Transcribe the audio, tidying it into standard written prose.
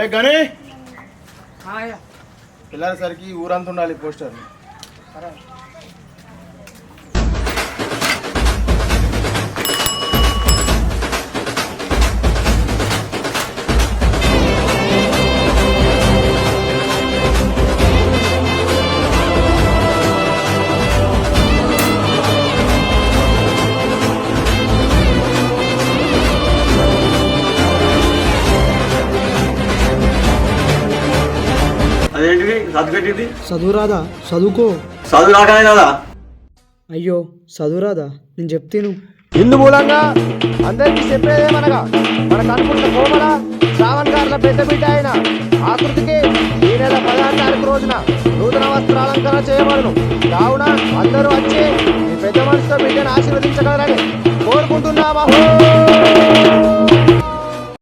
ఏ గణే పిల్లలసరికి ఊరంతా ఉండాలి పోస్టర్. అదేంటిది చదువుకట్టింది? చదువురాదా? చదువుకో. చదువు రాకనే కదా. అయ్యో చదువురాదా? నేను చెప్తాను. ఇందు మూలంగా అందరికీ చెప్పేదేమనగా మన కనుకుంట కోమల శ్రావణ్ గారుల పెద్ద బిడ్డ అయిన ఆకృతికి ఈ నెల 16వ తారీఖు రోజున నూతన వస్త్రాలంకరణ చేయబడును. కావున అందరూ వచ్చి ఈ పెద్ద మనసుతో బిడ్డను ఆశీర్వదించగలరని కోరుకుంటున్నామా.